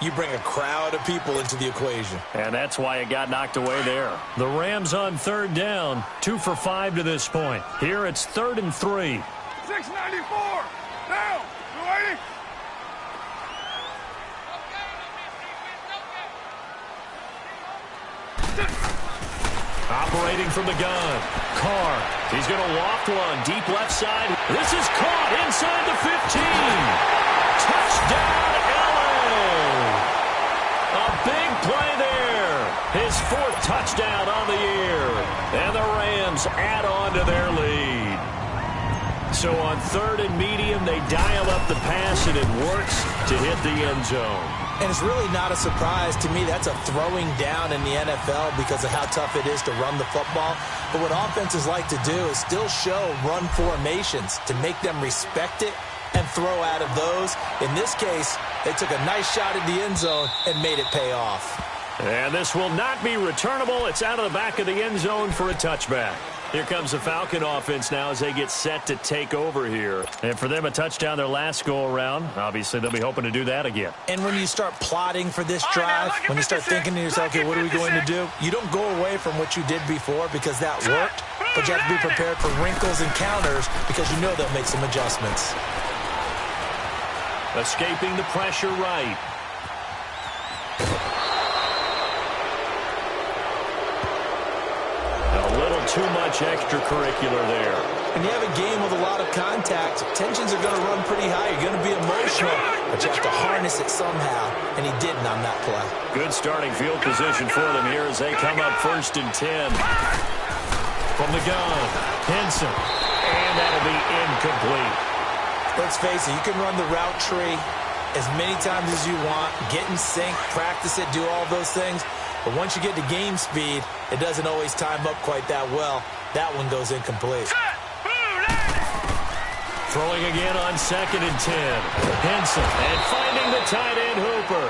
you bring a crowd of people into the equation. And that's why it got knocked away there. The Rams on third down, 2 for 5 to this point. Here it's 3rd and 3. 694. Down. 280. Operating from the gun, Carr. He's going to loft one deep left side. This is caught inside the 15. Touchdown, LA. A big play there. His 4th touchdown on the year. And the Rams add on to their lead. So on 3rd and medium, they dial up the pass, and it works to hit the end zone. And it's really not a surprise to me. That's a throwing down in the NFL because of how tough it is to run the football. But what offenses like to do is still show run formations to make them respect it and throw out of those. In this case, they took a nice shot at the end zone and made it pay off. And this will not be returnable. It's out of the back of the end zone for a touchback. Here comes the Falcon offense now as they get set to take over here. And for them, a touchdown their last go-around. Obviously, they'll be hoping to do that again. And when you start plotting for this drive, when you start thinking to yourself, okay, what are we going to do? You don't go away from what you did before because that worked, but you have to be prepared for wrinkles and counters because you know they'll make some adjustments. Escaping the pressure right. A little too much extracurricular there. When you have a game with a lot of contact, tensions are going to run pretty high. You're going to be emotional, but you have to harness it somehow, and he didn't on that play. Good starting field position for them here as they come up 1st and 10. From the gun, Henson, and that'll be incomplete. Let's face it, you can run the route tree as many times as you want, get in sync, practice it, do all those things. But once you get to game speed, it doesn't always time up quite that well. That one goes incomplete. Throwing again on 2nd and 10. Henson, and finding the tight end Hooper.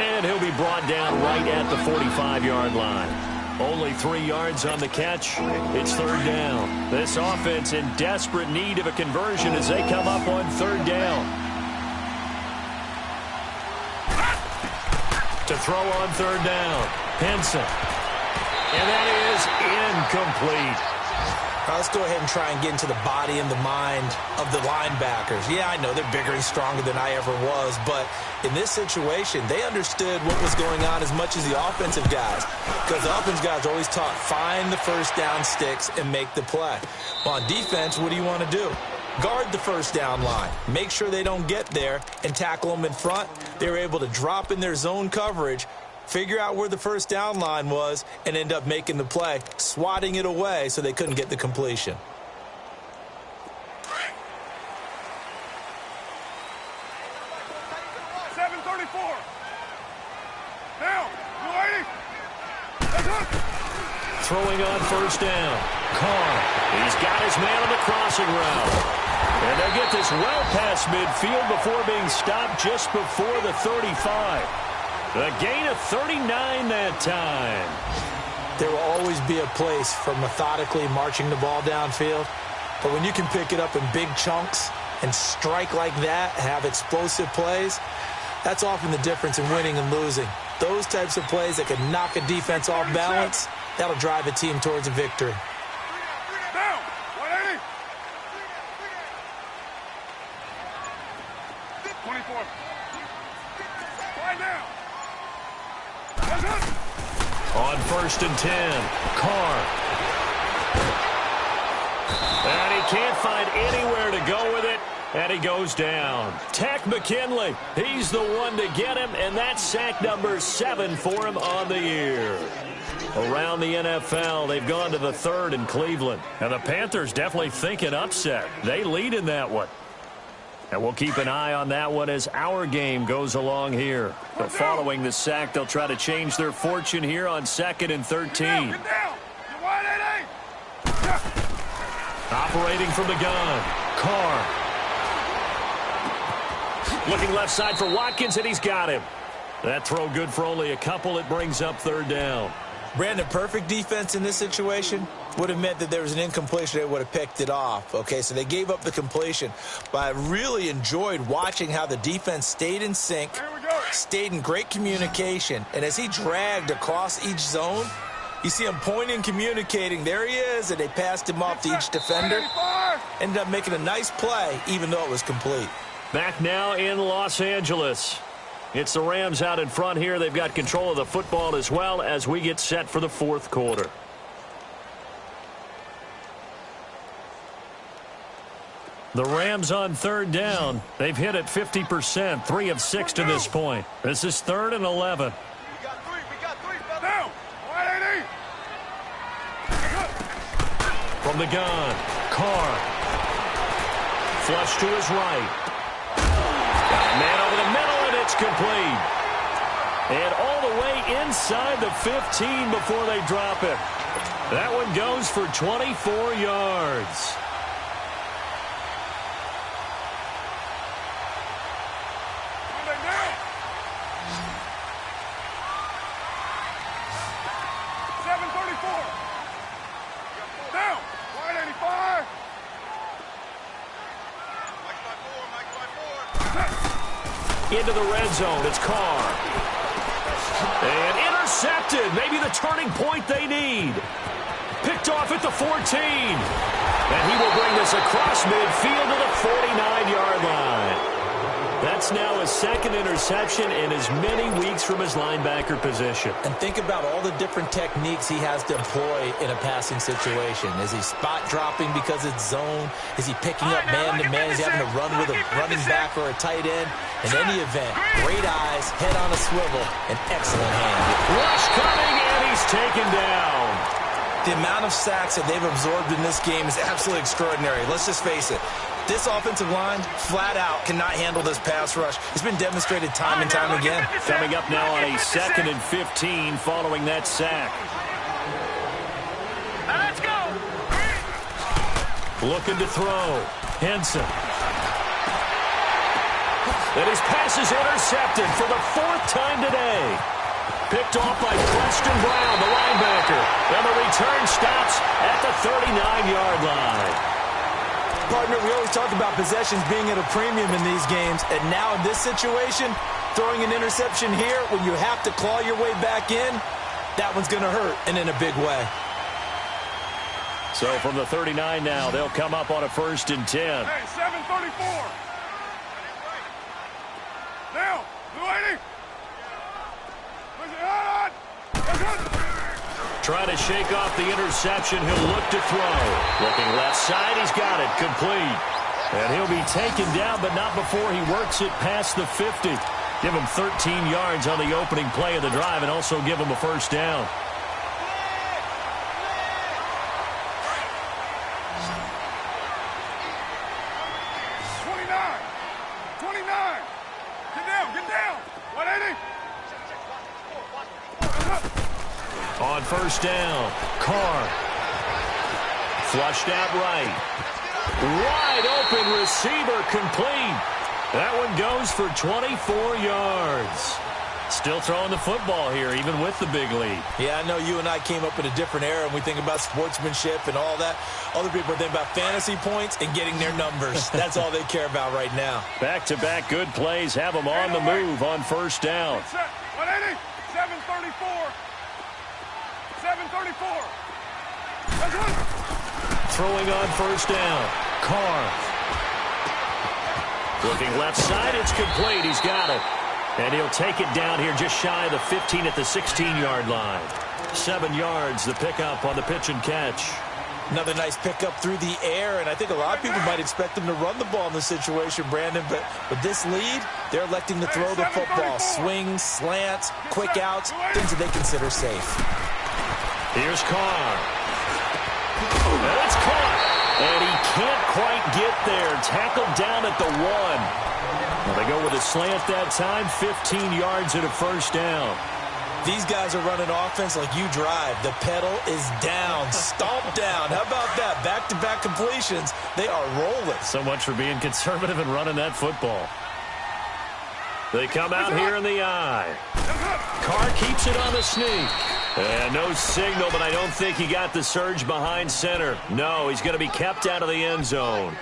And he'll be brought down right at the 45-yard line. Only 3 yards on the catch. It's 3rd down. This offense in desperate need of a conversion as they come up on 3rd down. To throw on 3rd down. Henson. And that is incomplete. Now let's go ahead and try and get into the body and the mind of the linebackers. Yeah, I know they're bigger and stronger than I ever was, but in this situation, they understood what was going on as much as the offensive guys, because the offensive guys are always taught, find the first down sticks and make the play. Well, on defense, what do you want to do? Guard the first down line. Make sure they don't get there and tackle them in front. They were able to drop in their zone coverage, figure out where the first down line was, and end up making the play, swatting it away so they couldn't get the completion. Throwing on 1st down. Carr. He's got his man on the crossing route. And they'll get this well past midfield before being stopped just before the 35. A gain of 39 that time. There will always be a place for methodically marching the ball downfield. But when you can pick it up in big chunks and strike like that, have explosive plays, that's often the difference in winning and losing. Those types of plays that can knock a defense off balance, that'll drive a team towards a victory. Down, 180. 24. Right now. On 1st and 10, Carr. And he can't find anywhere to go with it, and he goes down. Tech McKinley, he's the one to get him, and that's sack number 7 for him on the year. Around the NFL, they've gone to the 3rd in Cleveland. And the Panthers definitely thinking upset. They lead in that one. And we'll keep an eye on that one as our game goes along here. But following the sack, they'll try to change their fortune here on 2nd and 13. Operating from the gun, Carr. Looking left side for Watkins, and he's got him. That throw good for only a couple. It brings up 3rd down. Brandon, perfect defense in this situation would have meant that there was an incompletion. They would have picked it off. Okay, so they gave up the completion. But I really enjoyed watching how the defense stayed in sync, stayed in great communication. And as he dragged across each zone, you see him pointing, communicating. There he is, and they passed him off to each defender. Ended up making a nice play, even though it was complete. Back now in Los Angeles. It's the Rams out in front here. They've got control of the football as well as we get set for the 4th quarter. The Rams on 3rd down. They've hit it 50%, 3 of 6 to this point. This is 3rd and 11. We got three. Down. 180. From the gun, Carr. Flush to his right. Man over the middle, and it's complete. And all the way inside the 15 before they drop it. That one goes for 24 yards. Down. Wide 85. Into the red zone. It's Carr. And intercepted. Maybe the turning point they need. Picked off at the 14. And he will bring this across midfield to the 49-yard line. That's now his second interception in as many weeks from his linebacker position. And think about all the different techniques he has to employ in a passing situation. Is he spot dropping because it's zone? Is he picking up man-to-man? Is he having to run with a running back or a tight end? In any event, great eyes, head on a swivel, and excellent hand. Rush coming, and he's taken down. The amount of sacks that they've absorbed in this game is absolutely extraordinary. Let's just face it. This offensive line, flat out, cannot handle this pass rush. It's been demonstrated time and time again. Coming up now on a 2nd and 15 following that sack. Let's go. Looking to throw. Henson. And his pass is intercepted for the 4th time today. Picked off by Preston Brown, the linebacker. And the return stops at the 39-yard line. Partner, we always talk about possessions being at a premium in these games, and now in this situation, throwing an interception here when you have to claw your way back in, that one's going to hurt, and in a big way. So from the 39 now, they'll come up on a 1st and 10. Hey, 734. Now, 280. Trying to shake off the interception. He'll look to throw. Looking left side. He's got it. Complete. And he'll be taken down, but not before he works it past the 50. Give him 13 yards on the opening play of the drive and also give him a 1st down. On 1st down, Carr. Flushed out right. Wide open receiver, complete. That one goes for 24 yards. Still throwing the football here, even with the big lead. Yeah, I know you and I came up in a different era, and we think about sportsmanship and all that. Other people are thinking about fantasy points and getting their numbers. That's all they care about right now. Back-to-back good plays have them on the move on 1st down. 180, 734. 734. Throwing on 1st down. Carr. Looking left side. It's complete. He's got it. And he'll take it down here just shy of the 15 at the 16-yard line. 7 yards, the pickup on the pitch and catch. Another nice pickup through the air, and I think a lot of people might expect them to run the ball in this situation, Brandon, but with this lead, they're electing to throw the football. Swings, slants, quick outs, things that they consider safe. Here's Carr. And it's caught. And he can't quite get there. Tackled down at the 1. Well, they go with a slant that time. 15 yards and a 1st down. These guys are running offense like you drive. The pedal is down. Stomp down. How about that? Back-to-back completions. They are rolling. So much for being conservative and running that football. They come out here in the eye. Carr keeps it on the sneak. And no signal, but I don't think he got the surge behind center. No, he's going to be kept out of the end zone.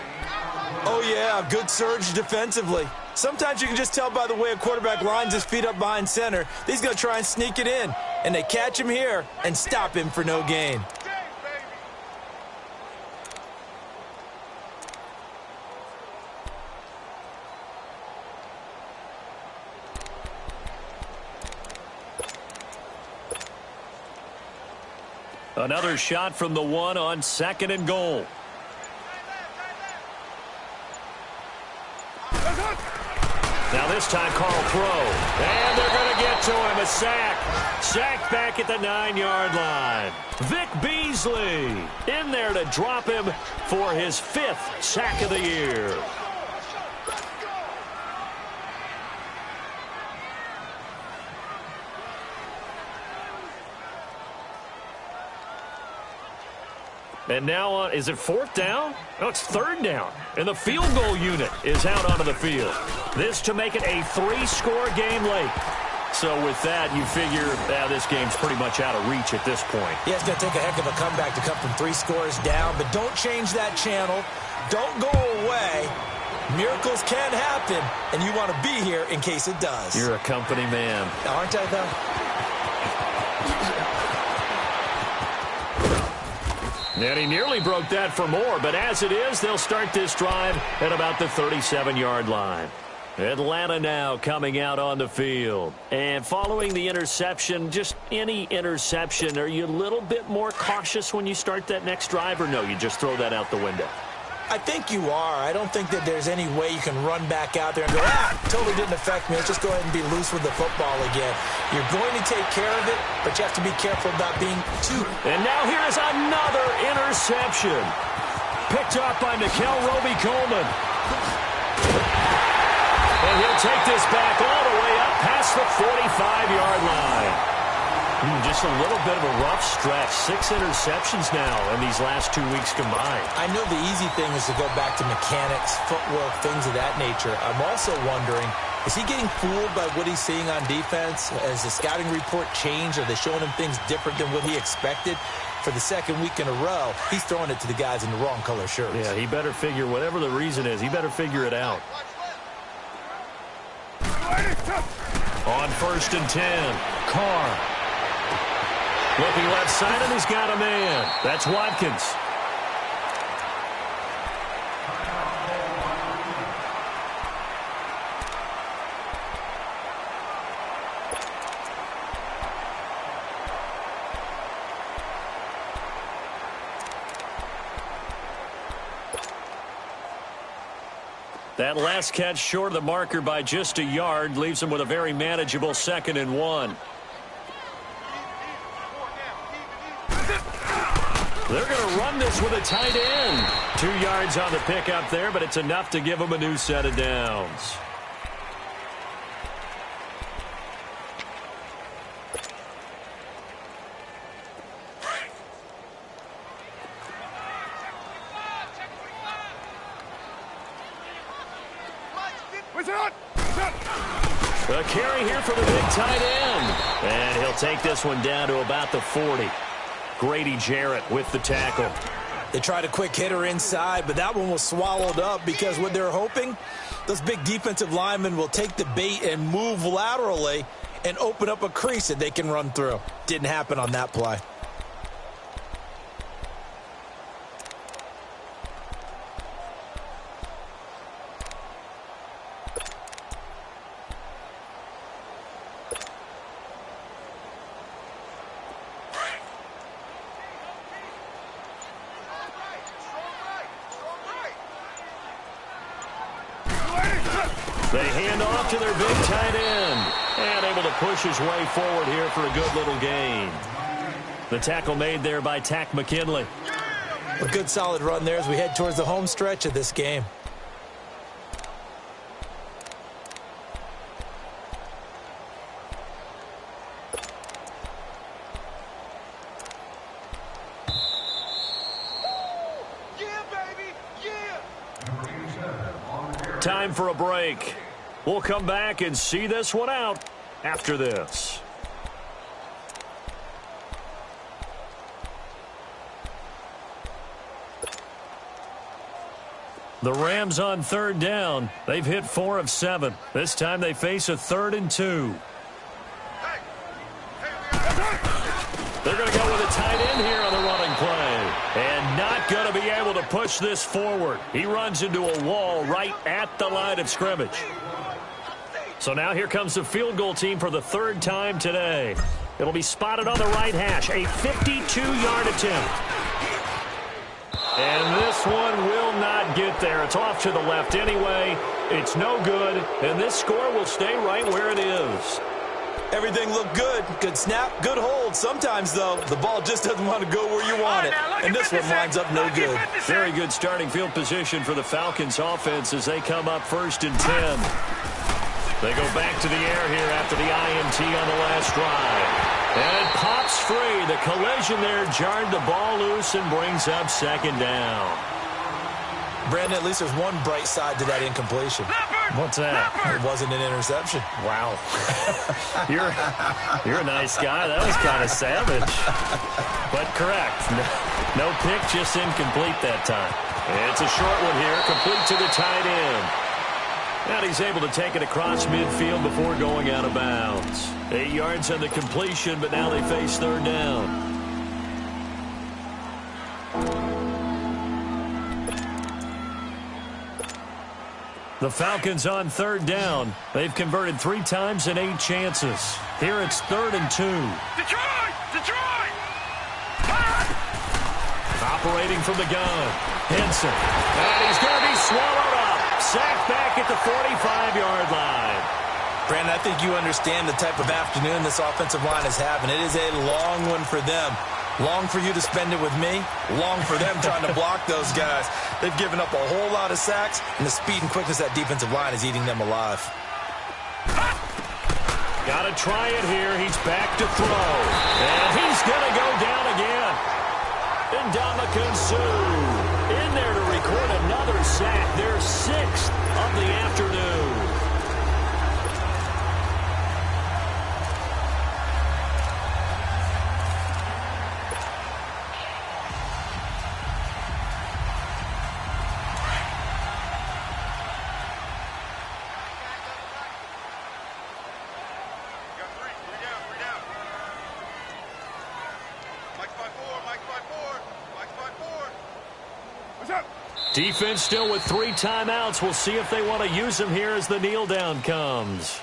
Oh, yeah, good surge defensively. Sometimes you can just tell by the way a quarterback lines his feet up behind center. He's going to try and sneak it in. And they catch him here and stop him for no gain. Another shot from the 1 on 2nd and goal. Now this time Carl throw. And they're going to get to him. A sack. Sacked back at the 9-yard line. Vic Beasley in there to drop him for his 5th sack of the year. And now, is it 4th down? No, it's 3rd down. And the field goal unit is out onto the field. This to make it a 3-score game late. So with that, you figure this game's pretty much out of reach at this point. Yeah, it's going to take a heck of a comeback to come from 3 scores down, but don't change that channel. Don't go away. Miracles can happen, and you want to be here in case it does. You're a company man. Aren't I, though? And he nearly broke that for more, but as it is, they'll start this drive at about the 37-yard line. Atlanta now coming out on the field. And following the interception, just any interception, are you a little bit more cautious when you start that next drive, or no, you just throw that out the window? I think you are. I don't think that there's any way you can run back out there and go, totally didn't affect me. Let's just go ahead and be loose with the football again. You're going to take care of it, but you have to be careful about being too. And now here is another interception. Picked up by Nickel Roby-Coleman. And he'll take this back all the way up past the 45-yard line. Just a little bit of a rough stretch. 6 interceptions now in these last 2 weeks combined. I know the easy thing is to go back to mechanics, footwork, things of that nature. I'm also wondering, is he getting fooled by what he's seeing on defense? Has the scouting report changed? Are they showing him things different than what he expected? For the second week in a row, he's throwing it to the guys in the wrong color shirts. Yeah, he better figure, whatever the reason is, he better figure it out. On 1st and 10, Carr. Looking left side, and he's got a man. That's Watkins. That last catch short of the marker by just a yard leaves him with a very manageable 2nd and 1. They're going to run this with a tight end. 2 yards on the pickup there, but it's enough to give them a new set of downs. A carry here for the big tight end. And he'll take this one down to about the 40. Grady Jarrett with the tackle. They tried a quick hitter inside, but that one was swallowed up because what they're hoping, those big defensive linemen will take the bait and move laterally and open up a crease that they can run through. Didn't happen on that play. They hand off to their big tight end. And able to push his way forward here for a good little gain. The tackle made there by Tack McKinley. A good solid run there as we head towards the home stretch of this game. Time for a break. We'll come back and see this one out after this. The Rams on 3rd down. They've hit 4 of 7. This time they face a 3rd and 2. They're going to go with a tight end here on the running play. And not going to be able to push this forward. He runs into a wall right at the line of scrimmage. So now here comes the field goal team for the 3rd time today. It'll be spotted on the right hash. A 52-yard attempt. And this one will not get there. It's off to the left anyway. It's no good. And this score will stay right where it is. Everything looked good. Good snap, good hold. Sometimes, though, the ball just doesn't want to go where you want it. And this one winds up no good. Very good starting field position for the Falcons offense as they come up 1st and 10. They go back to the air here after the INT on the last drive. And it pops free. The collision there jarred the ball loose and brings up 2nd down. Brandon, at least there's one bright side to that incompletion. What's that? It wasn't an interception. Wow. You're a nice guy. That was kind of savage. But correct. No pick, just incomplete that time. It's a short one here, complete to the tight end. And he's able to take it across midfield before going out of bounds. 8 yards on the completion, but now they face third down. The Falcons on third down. They've converted 3 times in 8 chances. Here it's 3rd and 2. Detroit! Detroit! Operating from the gun. Henson. And he's going to be swallowed up. Sacked back at the 45-yard line. Brandon, I think you understand the type of afternoon this offensive line is having. It is a long one for them. Long for you to spend it with me. Long for them trying to block those guys. They've given up a whole lot of sacks, and the speed and quickness of that defensive line is eating them alive. Got to try it here. He's back to throw. And he's going to go down again. And Ndamukong Suh in there to record another sack. Their 6th of the afternoon. Defense still with 3 timeouts. We'll see if they want to use them here as the kneel down comes.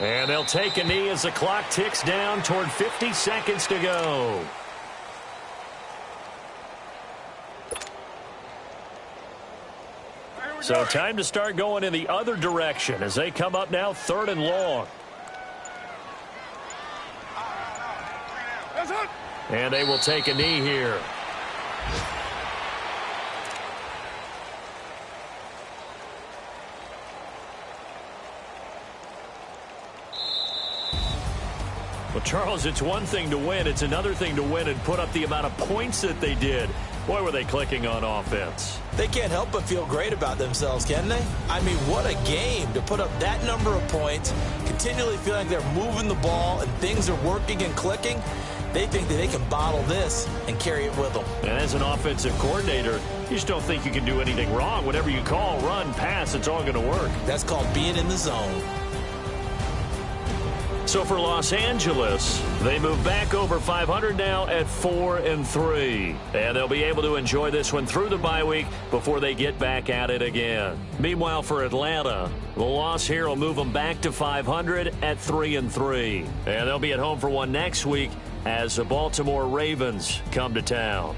And they'll take a knee as the clock ticks down toward 50 seconds to go. So time to start going in the other direction as they come up now 3rd and long. And they will take a knee here. Well, Charles, it's one thing to win. It's another thing to win and put up the amount of points that they did. Boy, were they clicking on offense. They can't help but feel great about themselves, can they? I mean, what a game to put up that number of points, continually feeling like they're moving the ball and things are working and clicking. They think that they can bottle this and carry it with them. And as an offensive coordinator, you just don't think you can do anything wrong. Whatever you call, run, pass, it's all going to work. That's called being in the zone. So for Los Angeles, they move back over 500 now at 4-3. And they'll be able to enjoy this one through the bye week before they get back at it again. Meanwhile, for Atlanta, the loss here will move them back to 500 at 3-3. And they'll be at home for one next week as the Baltimore Ravens come to town.